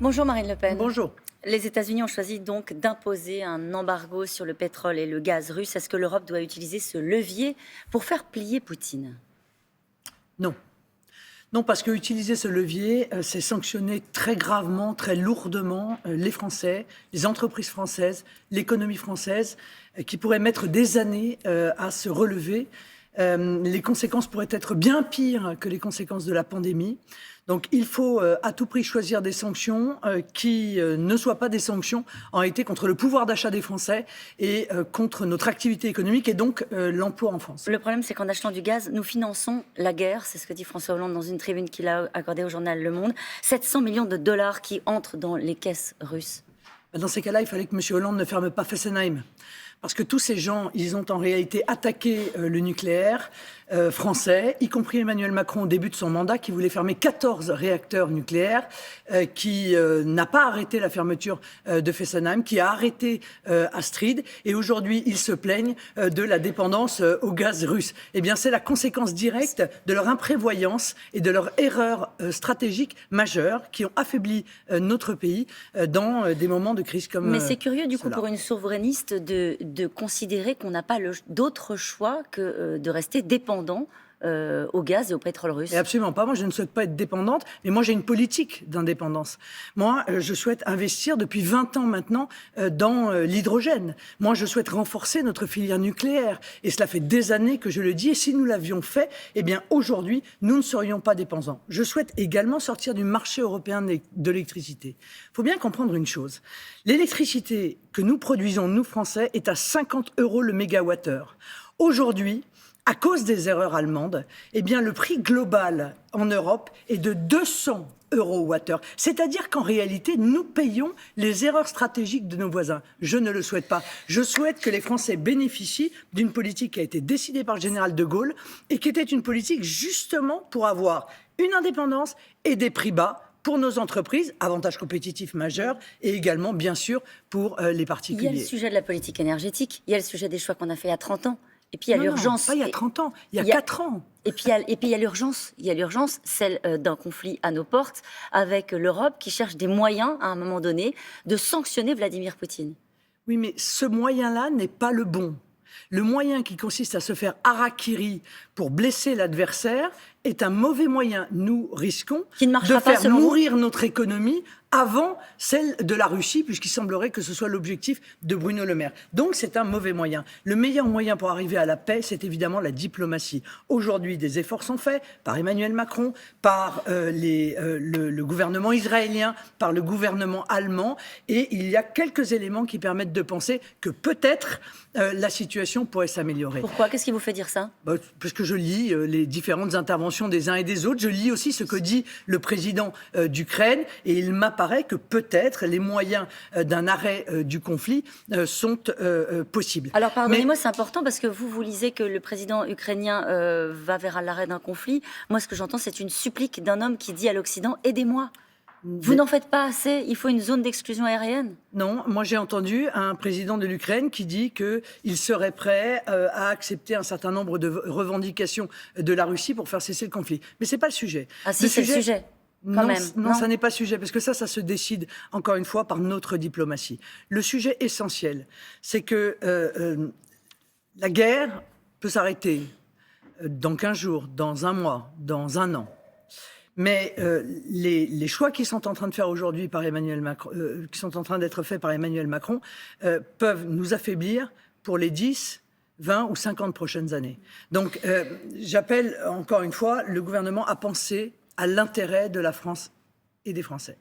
Bonjour Marine Le Pen. Bonjour. Les États-Unis ont choisi donc d'imposer un embargo sur le pétrole et le gaz russe. Est-ce que l'Europe doit utiliser ce levier pour faire plier Poutine? Non. Non, parce que utiliser ce levier, c'est sanctionner très gravement, très lourdement les Français, les entreprises françaises, l'économie française, qui pourraient mettre des années à se relever. Les conséquences pourraient être bien pires que les conséquences de la pandémie. Donc il faut à tout prix choisir des sanctions qui ne soient pas des sanctions en réalité contre le pouvoir d'achat des Français et contre notre activité économique et donc l'emploi en France. Le problème, c'est qu'en achetant du gaz, nous finançons la guerre. C'est ce que dit François Hollande dans une tribune qu'il a accordée au journal Le Monde. 700 millions de dollars qui entrent dans les caisses russes. Dans ces cas-là, il fallait que M. Hollande ne ferme pas Fessenheim. Parce que tous ces gens, ils ont en réalité attaqué le nucléaire français, y compris Emmanuel Macron au début de son mandat, qui voulait fermer 14 réacteurs nucléaires, qui n'a pas arrêté la fermeture de Fessenheim, qui a arrêté Astrid. Et aujourd'hui, ils se plaignent de la dépendance au gaz russe. Eh bien, c'est la conséquence directe de leur imprévoyance et de leur erreur stratégique majeure qui ont affaibli notre pays dans des moments de crise comme Mais c'est curieux, du coup, cela. pour une souverainiste de considérer qu'on n'a pas d'autre choix que de rester dépendant au gaz et au pétrole russe. Et absolument pas. Moi, je ne souhaite pas être dépendante, mais moi, j'ai une politique d'indépendance. Moi, je souhaite investir depuis 20 ans maintenant dans l'hydrogène. Moi, je souhaite renforcer notre filière nucléaire. Et cela fait des années que je le dis. Et si nous l'avions fait, eh bien, aujourd'hui, nous ne serions pas dépendants. Je souhaite également sortir du marché européen de l'électricité. Il faut bien comprendre une chose. L'électricité que nous produisons, nous, Français, est à 50 € le mégawattheure. Aujourd'hui, à cause des erreurs allemandes, eh bien, le prix global en Europe est de 200 € wattheure. C'est-à-dire qu'en réalité, nous payons les erreurs stratégiques de nos voisins. Je ne le souhaite pas. Je souhaite que les Français bénéficient d'une politique qui a été décidée par le général de Gaulle et qui était une politique justement pour avoir une indépendance et des prix bas pour nos entreprises, avantage compétitif majeur, et également, bien sûr, pour les particuliers. Il y a le sujet de la politique énergétique, il y a le sujet des choix qu'on a fait il y a 30 ans. Et puis il y a l'urgence. Non, pas il y a 30 ans, il y a 4 ans. Et puis il y a l'urgence. Il y a l'urgence, celle d'un conflit à nos portes, avec l'Europe qui cherche des moyens, à un moment donné, de sanctionner Vladimir Poutine. Oui, mais ce moyen-là n'est pas le bon. Le moyen qui consiste à se faire harakiri pour blesser l'adversaire est un mauvais moyen. Nous risquons de faire mourir notre économie avant celle de la Russie, puisqu'il semblerait que ce soit l'objectif de Bruno Le Maire. Donc c'est un mauvais moyen. Le meilleur moyen pour arriver à la paix, c'est évidemment la diplomatie. Aujourd'hui, des efforts sont faits par Emmanuel Macron, par le gouvernement israélien, par le gouvernement allemand, et il y a quelques éléments qui permettent de penser que peut-être la situation pourrait s'améliorer. Pourquoi? Qu'est-ce qui vous fait dire ça? Parce que je lis les différentes interventions des uns et des autres. Je lis aussi ce que dit le président d'Ukraine, et il m'apparaît que peut-être les moyens d'un arrêt du conflit sont possibles. Alors pardonnez-moi, c'est important parce que vous lisez que le président ukrainien va vers l'arrêt d'un conflit. Moi, ce que j'entends, c'est une supplique d'un homme qui dit à l'Occident « Aidez-moi ». Vous n'en faites pas assez, il faut une zone d'exclusion aérienne? Non, moi j'ai entendu un président de l'Ukraine qui dit qu'il serait prêt à accepter un certain nombre de revendications de la Russie pour faire cesser le conflit. Mais ce n'est pas le sujet. Ah si, c'est le sujet. Non, non, ça n'est pas le sujet, parce que ça se décide, encore une fois, par notre diplomatie. Le sujet essentiel, c'est que la guerre peut s'arrêter dans 15 jours, dans un mois, dans un an. Mais les choix qui sont en train de faire aujourd'hui par Emmanuel Macron, qui sont en train d'être faits par Emmanuel Macron, peuvent nous affaiblir pour les 10, 20 ou 50 prochaines années. Donc, j'appelle encore une fois le gouvernement à penser à l'intérêt de la France et des Français.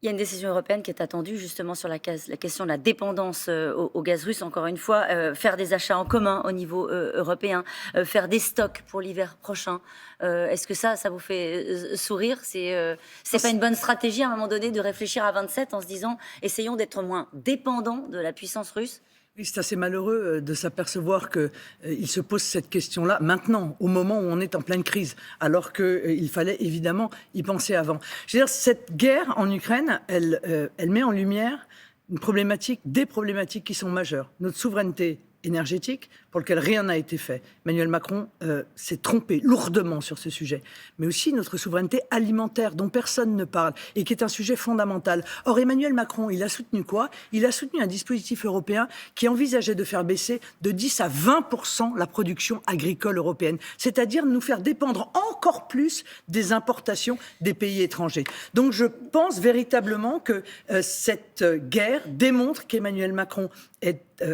Il y a une décision européenne qui est attendue justement sur la question de la dépendance au gaz russe, encore une fois, faire des achats en commun au niveau européen, faire des stocks pour l'hiver prochain. Est-ce que ça vous fait sourire? C'est pas une bonne stratégie à un moment donné de réfléchir à 27 en se disant essayons d'être moins dépendants de la puissance russe? Oui, c'est assez malheureux de s'apercevoir qu'il se pose cette question-là maintenant, au moment où on est en pleine crise, alors qu'il fallait évidemment y penser avant. Je veux dire, cette guerre en Ukraine, elle met en lumière des problématiques qui sont majeures. Notre souveraineté énergétique pour lequel rien n'a été fait. Emmanuel Macron s'est trompé lourdement sur ce sujet. Mais aussi notre souveraineté alimentaire dont personne ne parle et qui est un sujet fondamental. Or, Emmanuel Macron, il a soutenu quoi? Il a soutenu un dispositif européen qui envisageait de faire baisser de 10 à 20% la production agricole européenne. C'est-à-dire nous faire dépendre encore plus des importations des pays étrangers. Donc je pense véritablement que cette guerre démontre qu'Emmanuel Macron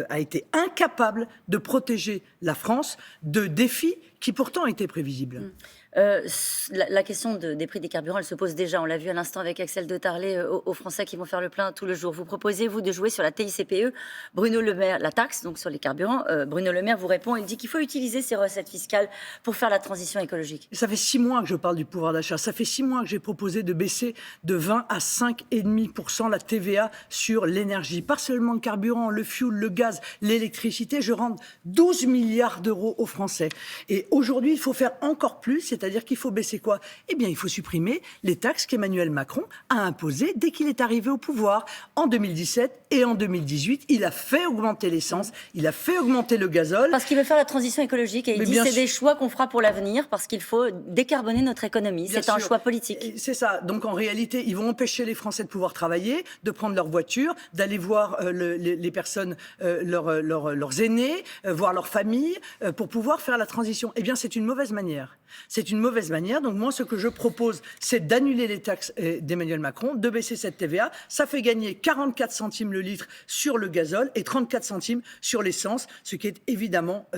a été incapable de protéger la France de défis qui pourtant étaient prévisibles. La question des prix des carburants, elle se pose déjà. On l'a vu à l'instant avec Axel de Tarlé aux Français qui vont faire le plein tout le jour. Vous proposez, vous, de jouer sur la TICPE. Bruno Le Maire, la taxe, donc sur les carburants. Bruno Le Maire vous répond, il dit qu'il faut utiliser ces recettes fiscales pour faire la transition écologique. Ça fait 6 mois que je parle du pouvoir d'achat. Ça fait 6 mois que j'ai proposé de baisser de 20 à 5,5% la TVA sur l'énergie. Pas seulement le carburant, le fioul, le gaz, l'électricité. Je rends 12 milliards d'euros aux Français. Et aujourd'hui, il faut faire encore plus, c'est-à-dire qu'il faut baisser quoi? Eh bien, il faut supprimer les taxes qu'Emmanuel Macron a imposées dès qu'il est arrivé au pouvoir. En 2017 et en 2018, il a fait augmenter l'essence, il a fait augmenter le gazole. Parce qu'il veut faire la transition écologique et il dit c'est des choix qu'on fera pour l'avenir parce qu'il faut décarboner notre économie. C'est un choix politique. C'est ça. Donc en réalité, ils vont empêcher les Français de pouvoir travailler, de prendre leur voiture, d'aller voir les personnes, leurs aînés, voir leurs familles, pour pouvoir faire la transition. Eh bien, c'est une mauvaise manière. C'est une mauvaise manière. Donc moi, ce que je propose, c'est d'annuler les taxes d'Emmanuel Macron, de baisser cette TVA. Ça fait gagner 44 centimes le litre sur le gazole et 34 centimes sur l'essence, ce qui est évidemment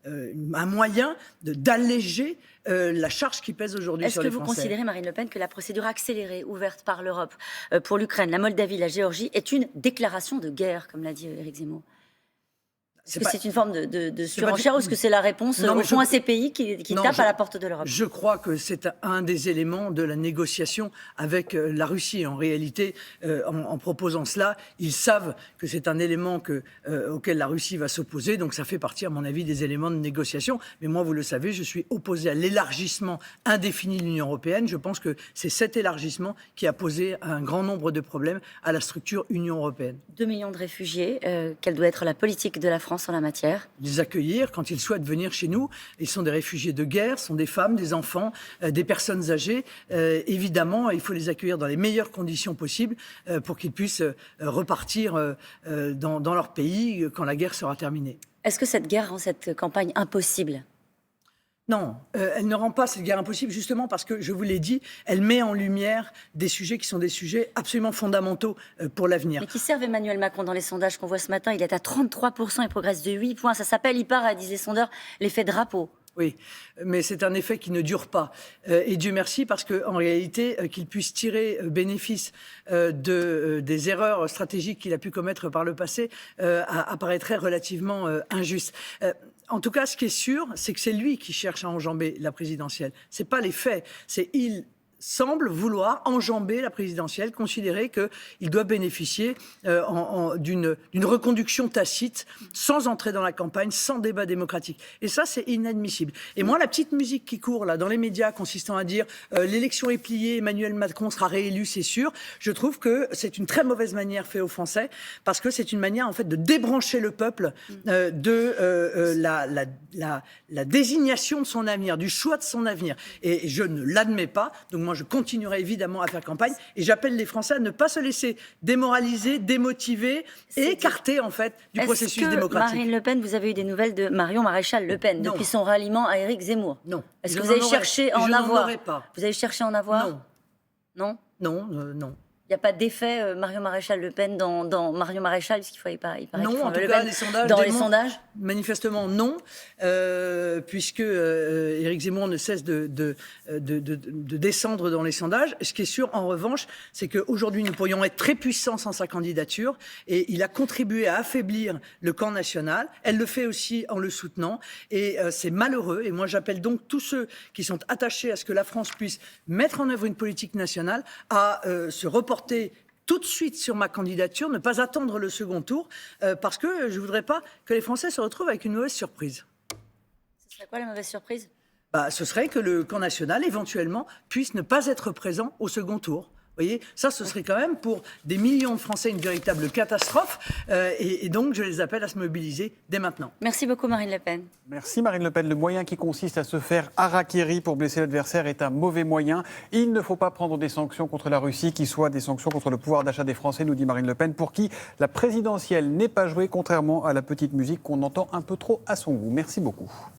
un moyen d'alléger la charge qui pèse aujourd'hui sur les Français. Est-ce que vous considérez, Marine Le Pen, que la procédure accélérée ouverte par l'Europe pour l'Ukraine, la Moldavie, la Géorgie est une déclaration de guerre, comme l'a dit Éric Zemmour? Est-ce que c'est une forme de surenchère ou est-ce que c'est la réponse au fond à ces pays qui tapent à la porte de l'Europe? Je crois que c'est un des éléments de la négociation avec la Russie. En réalité, en proposant cela, ils savent que c'est un élément auquel la Russie va s'opposer. Donc ça fait partie, à mon avis, des éléments de négociation. Mais moi, vous le savez, je suis opposé à l'élargissement indéfini de l'Union européenne. Je pense que c'est cet élargissement qui a posé un grand nombre de problèmes à la structure Union européenne. 2 millions de réfugiés, quelle doit être la politique de la France en la matière? Les accueillir quand ils souhaitent venir chez nous. Ils sont des réfugiés de guerre, sont des femmes, des enfants, des personnes âgées. Évidemment, il faut les accueillir dans les meilleures conditions possibles pour qu'ils puissent repartir dans leur pays quand la guerre sera terminée. Est-ce que cette guerre rend cette campagne impossible? Non, elle ne rend pas cette guerre impossible, justement parce que, je vous l'ai dit, elle met en lumière des sujets qui sont des sujets absolument fondamentaux pour l'avenir. Mais qui servent Emmanuel Macron dans les sondages qu'on voit ce matin? Il est à 33%, il progresse de 8 points. Ça s'appelle, il part, disent les sondeurs, l'effet drapeau. Oui, mais c'est un effet qui ne dure pas. Et Dieu merci, parce qu'en réalité, qu'il puisse tirer bénéfice des erreurs stratégiques qu'il a pu commettre par le passé apparaîtrait relativement injuste. En tout cas, ce qui est sûr, c'est que c'est lui qui cherche à enjamber la présidentielle. C'est pas les faits. Il semble vouloir enjamber la présidentielle, considérer qu'il doit bénéficier d'une reconduction tacite, sans entrer dans la campagne, sans débat démocratique. Et ça, c'est inadmissible. Et moi, la petite musique qui court là dans les médias, consistant à dire l'élection est pliée, Emmanuel Macron sera réélu, c'est sûr, je trouve que c'est une très mauvaise manière faite aux Français, parce que c'est une manière en fait de débrancher le peuple de la désignation de son avenir, du choix de son avenir. Et je ne l'admets pas. Donc moi, je continuerai évidemment à faire campagne et j'appelle les Français à ne pas se laisser démoraliser, démotiver et écarter en fait du processus démocratique. Marine Le Pen, vous avez eu des nouvelles de Marion Maréchal Le Pen depuis son ralliement à Éric Zemmour? Non. Est-ce que vous avez cherché à en avoir? Pas. Vous avez cherché à en avoir? Non. Non. Non. Il n'y a pas d'effet Marion Maréchal Le Pen dans Marion Maréchal, puisqu'il faut, il paraît non, en tout cas, les sondages dans les sondages. Manifestement non, puisque Éric Zemmour ne cesse de descendre dans les sondages. Ce qui est sûr, en revanche, c'est qu'aujourd'hui, nous pourrions être très puissants sans sa candidature, et il a contribué à affaiblir le camp national. Elle le fait aussi en le soutenant, et c'est malheureux. Et moi, j'appelle donc tous ceux qui sont attachés à ce que la France puisse mettre en œuvre une politique nationale à se reporter tout de suite sur ma candidature, ne pas attendre le second tour, parce que je ne voudrais pas que les Français se retrouvent avec une mauvaise surprise. Ce serait quoi la mauvaise surprise? Ce serait que le camp national, éventuellement, puisse ne pas être présent au second tour. voyez, ça, ce serait quand même pour des millions de Français une véritable catastrophe. Et donc, je les appelle à se mobiliser dès maintenant. Merci beaucoup, Marine Le Pen. Merci Marine Le Pen. Le moyen qui consiste à se faire harakiri pour blesser l'adversaire est un mauvais moyen. Il ne faut pas prendre des sanctions contre la Russie qui soient des sanctions contre le pouvoir d'achat des Français, nous dit Marine Le Pen, pour qui la présidentielle n'est pas jouée, contrairement à la petite musique qu'on entend un peu trop à son goût. Merci beaucoup.